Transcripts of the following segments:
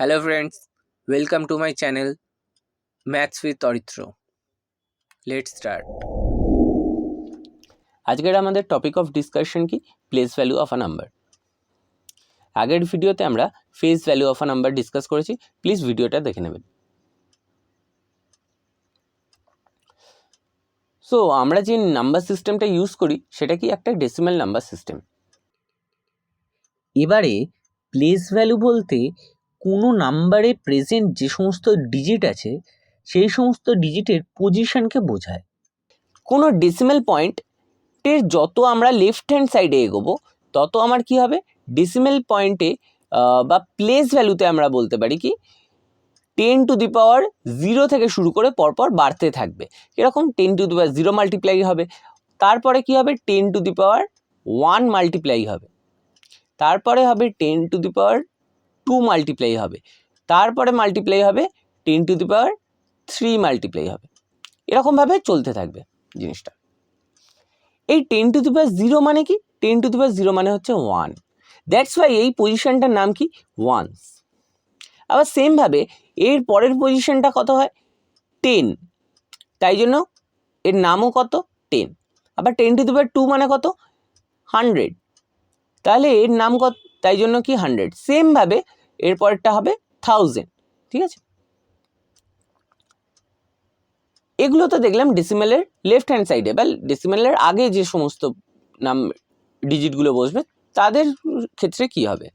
Hello friends, welcome to my channel Maths with Aritra. Let's start. আজকের আমাদের topic of discussion কি place value of a number. আগের ভিডিওতে আমরা face value of a number discuss করেছি, please ভিডিওটা দেখে নেবেন। সো আমরা যে নাম্বার সিস্টেমটা ইউজ করি সেটা কি একটা ডেসিমাল নাম্বার সিস্টেম। এবারে প্লেস ভ্যালু বলতে কোনো নাম্বারে প্রেজেন্ট যে সমস্ত ডিজিট আছে সেই সমস্ত ডিজিটের পজিশনকে বোঝায়। কোনো ডেসিমাল পয়েন্টের যত আমরা লেফট হ্যান্ড সাইডে এগোবো তত আমার কি হবে, ডেসিমাল পয়েন্টে বা প্লেস ভ্যালুতে আমরা বলতে পারি কি 10⁻0 থেকে শুরু করে পরপর বাড়তে থাকবে। এরকম 10⁻0 মাল্টিপ্লাই হবে, তারপরে কি হবে 10⁻1 মাল্টিপ্লাই হবে, তারপরে হবে 10⁻2 মাল্টিপ্লাই হবে, তারপরে মাল্টিপ্লাই হবে 10⁻3 মাল্টিপ্লাই হবে। এরকমভাবে চলতে থাকবে জিনিসটা। এই 10⁻0 মানে কি, 10⁻0 মানে হচ্ছে 1, দ্যাটস ওয়াই এই পজিশনটার নাম কি ওয়ান্স। আবার সেমভাবে এর পরের পজিশনটা কত হয় 10, তাই জন্য এর নামও কত 10। আবার 10⁻2 মানে কত 100, তাহলে এর নাম কত, তাই জন্য কি 100। সেমভাবে এর পরেরটা হবে 1000, ঠিক আছে। এগুলো তো দেখলাম ডেসিমালের লেফট হ্যান্ড সাইডে বা ডেসিমালের আগে যে সমস্ত নাম ডিজিটগুলো বসবে তাদের ক্ষেত্রে কি হবে।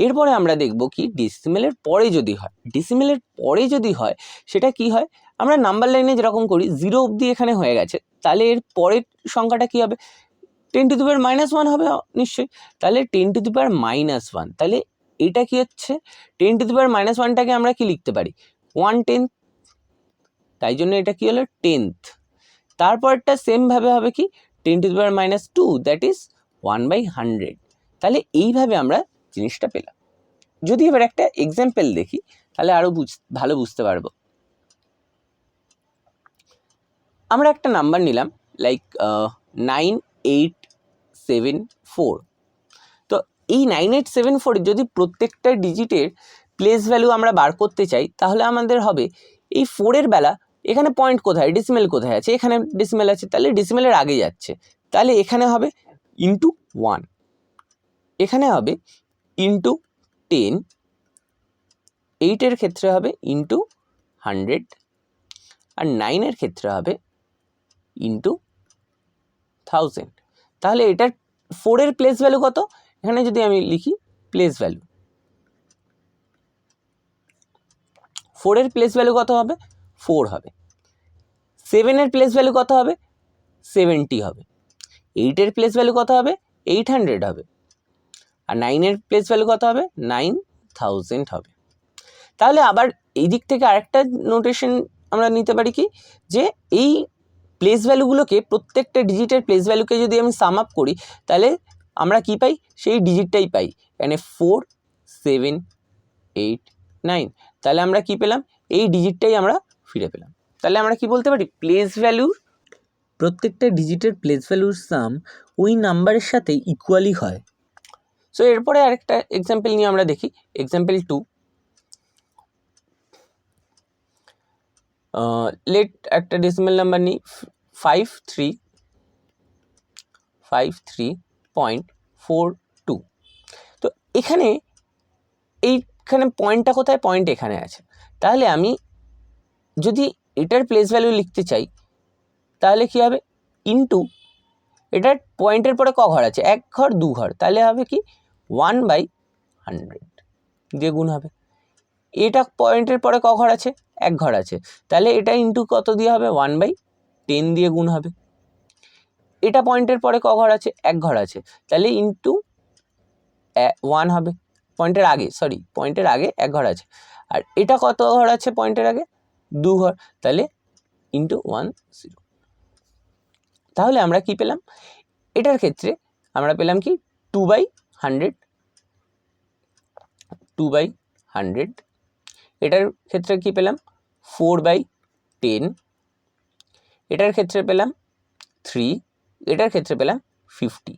এরপরে আমরা দেখব কি ডেসিমালের পরে যদি হয়, ডেসিমালের পরে যদি হয় সেটা কি হয়, আমরা নাম্বার লাইনে যেরকম করি 0 অবধি এখানে হয়ে গেছে, তাহলে এর পরের সংখ্যাটা কি হবে 10⁻1 হবে নিশ্চয়ই, তাহলে 10⁻1, তাহলে এটা কি হচ্ছে 10⁻1টাকে আমরা কি লিখতে পারি 1/10, তাই জন্য এটা কি হলো 10th। তারপরটা সেমভাবে হবে কি 10⁻2, দ্যাট ইজ 1/100। তাহলে এইভাবে আমরা জিনিসটা পেলাম। যদি এবার একটা এক্সাম্পল দেখি তাহলে আরও ভালো বুঝতে পারবো। আমরা একটা নাম্বার নিলাম লাইক 9874। তো এই 9874 যদি প্রত্যেকটা ডিজিটের প্লেস ভ্যালু আমরা বার করতে চাই তাহলে আমাদের হবে এই 4-এর বেলা এখানে পয়েন্ট কোথায়, ডেসিমেল কোথায় আছে, এখানে ডেসিমেল আছে, তাহলে ডেসিমেলের আগে যাচ্ছে, তাহলে এখানে হবে ইন্টু 1, এখানে হবে ইন্টু 10, 8-এর ক্ষেত্রে হবে ইন্টু 100, আর 9-এর ক্ষেত্রে হবে ইন্টু 1000। তাহলে এটার 4-এর প্লেস ভ্যালু কত, এখানে যদি আমি লিখি প্লেস ভ্যালু, 4-এর প্লেস ভ্যালু কত হবে 4 হবে, 7-এর প্লেস ভ্যালু কত হবে 70 হবে, 8-এর প্লেস ভ্যালু কত হবে 800 হবে, আর 9-এর প্লেস ভ্যালু কত হবে 9000 হবে। তাহলে আবার এই দিক থেকে আরেকটা নোটেশন আমরা নিতে পারি কি, যে এই প্লেস ভ্যালুগুলোকে প্রত্যেকটা ডিজিটের প্লেস ভ্যালুকে যদি আমি সাম আপ করি তাহলে আমরা কি পাই, সেই ডিজিটটাই পাই, এখানে 4 7 8 9, তাহলে আমরা কি পেলাম, এই ডিজিটটাই আমরা ফিরে পেলাম। তাহলে আমরা কি বলতে পারি, প্লেস ভ্যালুর প্রত্যেকটা ডিজিটের প্লেস ভ্যালুর সাম ওই নাম্বারের সাথে ইকুয়ালি হয়। সো এরপরে আরেকটা এক্সাম্পল নিয়ে আমরা দেখি, এক্সাম্পল 2। লেট একটা ডেসিমাল নাম্বার নিই 53.42। তো এইখানে পয়েন্টটা কোথায়, পয়েন্ট এখানে আছে, তাহলে আমি যদি এটার প্লেস ভ্যালু লিখতে চাই তাহলে কি হবে ইন্টু, এটার পয়েন্টের পরে ক ঘর আছে, 1 ঘর 2 ঘর, তাহলে হবে কি 1/100 দিয়ে গুণ হবে। এটা পয়েন্টের পরে ক ঘর আছে, 1 ঘর আছে, তাহলে এটা ইন্টু কত দিয়ে হবে 1/10 দিয়ে গুণ হবে। এটা পয়েন্টের পরে ক ঘর আছে, 1 ঘর আছে, তাহলে ইন্টু 1 হবে, পয়েন্টের আগে, সরি পয়েন্টের আগে 1 ঘর আছে, আর এটা কত ঘর আছে পয়েন্টের আগে 2 ঘর, তাহলে ইন্টু 10। তাহলে আমরা কি পেলাম, এটার ক্ষেত্রে আমরা পেলাম কি 2/100, 2/100। এটার ক্ষেত্রে কি পেলাম 4/10, এটার ক্ষেত্রে পেলাম 3, এটার ক্ষেত্রে পেলাম 50।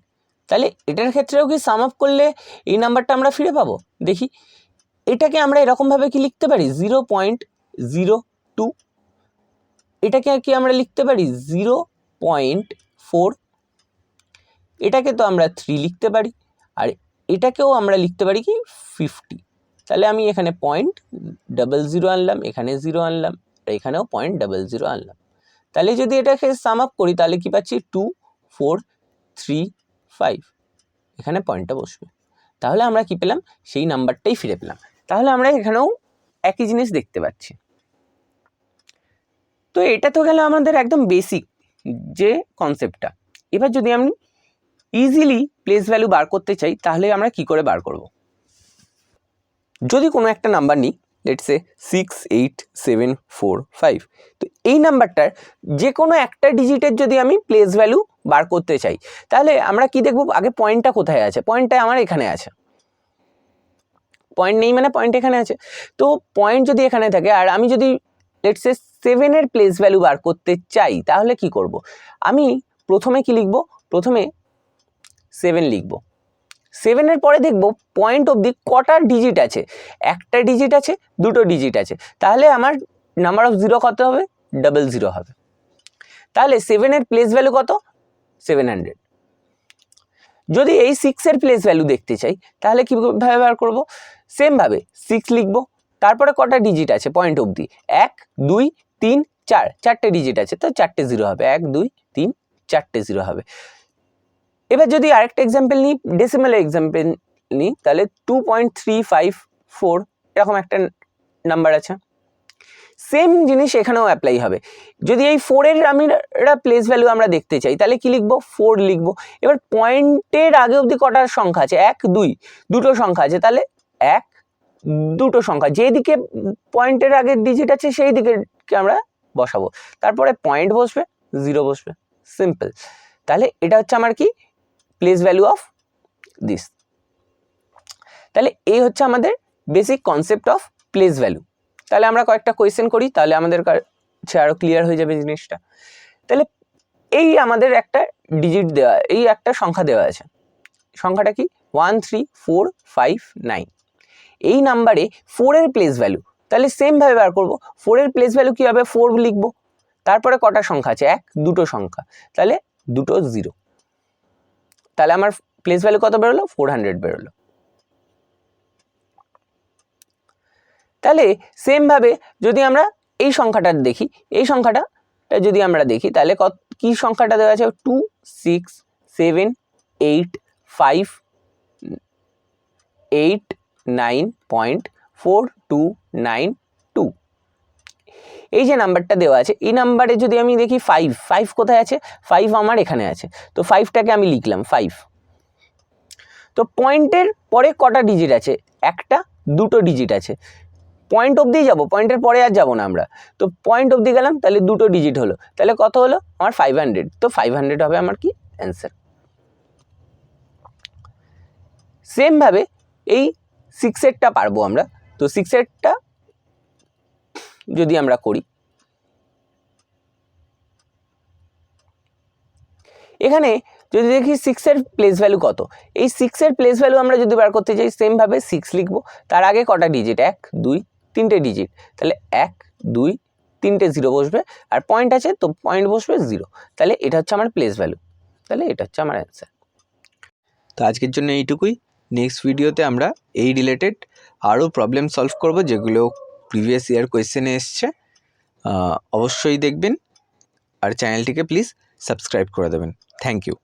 তাহলে এটার ক্ষেত্রেও কি সাম আপ করলে এই নাম্বারটা আমরা ফিরে পাবো, দেখি এটাকে আমরা এরকমভাবে কি লিখতে পারি 0.02, এটাকে কি আমরা লিখতে পারি 0.4, এটাকে তো আমরা 3 লিখতে পারি, আর এটাকেও আমরা লিখতে পারি কি 50। তাহলে আমি এখানে 0.00 আনলাম, এখানে 0 আনলাম, আর এখানেও 0.00 আনলাম। তাহলে যদি এটাকে সাম আপ করি তাহলে কি পাচ্ছি 2, 4, 3, 5, এখানে পয়েন্টটা বসবে। তাহলে আমরা কি পেলাম, সেই নাম্বারটাই ফিরে পেলাম। তাহলে আমরা এখানেও একই জিনিস দেখতে পাচ্ছি। তো এটা তো গেল আমাদের একদম বেসিক যে কনসেপ্টটা। এবার যদি আমি ইজিলি প্লেস ভ্যালু বার করতে চাই তাহলে আমরা কি করে বার করব? যদি কোনো একটা নাম্বার নিই, লেটস সে 6, 8, 7, 4, 5, তো এই নাম্বারটার যে কোনো একটা ডিজিটের যদি আমি প্লেস ভ্যালু বার করতে চাই তাহলে আমরা কি দেখব, আগে পয়েন্টটা কোথায় আছে? পয়েন্টটা আমার এখানে আছে, পয়েন্ট নেই মানে পয়েন্ট এখানে আছে। তো পয়েন্ট যদি এখানে থাকে আর আমি যদি লেটস সে 7 প্লেস ভ্যালু বার করতে চাই তাহলে কি করব? আমি প্রথমে কি লিখব? প্রথমে 7 লিখব। 7 পরে দেখব পয়েন্ট অবধি কটা ডিজিট আছে। একটা ডিজিট আছে, দুটো ডিজিট আছে, তাহলে আমার নাম্বার অফ জিরো কত হবে? 00 হবে। তাহলে 7 প্লেস ভ্যালু কত? 700। যদি এই 6 প্লেস ভ্যালু দেখতে চাই তাহলে কীভাবে বার করব? সেমভাবে 6 লিখব, তারপরে কটা ডিজিট আছে পয়েন্ট অবধি? 1, 2, 3, 4, 4টে ডিজিট আছে, তো 4টে 0 হবে। 1, 2, 3, 4টে 0 হবে। এবার যদি আরেকটা এক্সাম্পল নিই, ডেসিমাল এক্সাম্পল নিই, তাহলে 2.354 এরকম একটা নাম্বার আছে। সেম জিনিস এখানেও অ্যাপ্লাই হবে। যদি এই 4 আমরা প্লেস ভ্যালু আমরা দেখতে চাই তাহলে কি লিখব? 4 লিখব। এবার পয়েন্টের আগে অবধি কটার সংখ্যা আছে? 1, 2, দুটো সংখ্যা আছে, তাহলে 1, দুটো সংখ্যা যেদিকে পয়েন্টের আগের ডিজিট আছে সেই দিকে আমরা বসাবো, তারপরে পয়েন্ট বসবে, 0 বসবে, সিম্পল। তাহলে এটা হচ্ছে আমার কি প্লেস ভ্যালু অফ দিস। তাহলে এই হচ্ছে আমাদের basic concept of place value. তাহলে আমরা কয়েকটা কোয়েশ্চেন করি, তাহলে আমাদের কাছে আরও ক্লিয়ার হয়ে যাবে জিনিসটা। তাহলে এই আমাদের একটা ডিজিট দেওয়া, এই একটা সংখ্যা দেওয়া আছে, সংখ্যাটা কি 13459। এই নাম্বারে 4 প্লেস ভ্যালু, তাহলে সেমভাবে বার করব। 4 প্লেস ভ্যালু কী হবে? 4 লিখব, তারপরে কটা সংখ্যা আছে? 1, দুটো সংখ্যা, তাহলে দুটো 0, তাহলে আমার প্লেস ভ্যালু কত বেরোলো? 400 বেরোলো। তাহলে সেমভাবে যদি আমরা এই সংখ্যাটা দেখি, এই সংখ্যাটা যদি আমরা দেখি তাহলে কি সংখ্যাটা দেওয়া আছে? 2, 6, 7, 8, 5, 8, 9.4292। এই যে নাম্বারটা দেওয়া আছে, এই নাম্বারে যদি আমি দেখি 5 কোথায় আছে? 5 আমার এখানে আছে, তো 5টাকে আমি লিখলাম 5। তো পয়েন্টের পরে কটা ডিজিট আছে? একটা, দুটো ডিজিট আছে। পয়েন্ট অবধি যাব, পয়েন্টের পরে আর যাব না আমরা। তো পয়েন্ট অবধি গেলাম, তাহলে দুটো ডিজিট হলো, তাহলে কত হলো? আমার 500। তো 500 হবে আমার কি অ্যান্সার। সেমভাবে এই 6 পারবো আমরা। তো 6 যদি আমরা করি, এখানে যদি দেখি 6 প্লেস ভ্যালু কত, এই 6 প্লেস ভ্যালু আমরা যদি বার করতে চাই সেমভাবে 6 লিখব, তার আগে কটা ডিজিট? 1, 2, 3টে ডিজিট, তাহলে 1, 2, 3টে 0 বসবে, আর পয়েন্ট আছে তো পয়েন্ট বসবে 0, তাহলে এটা হচ্ছে আমার প্লেস ভ্যালু, তাহলে এটা হচ্ছে আমার অ্যান্সার। তো আজকের জন্য এইটুকুই। নেক্সট ভিডিওতে আমরা এই রিলেটেড আরও প্রবলেম সলভ করব যেগুলো প্রিভিয়াস ইয়ার কোয়েশ্চেনে এসছে। অবশ্যই দেখবেন আর চ্যানেলটিকে প্লিজ সাবস্ক্রাইব করে দেবেন। Thank you.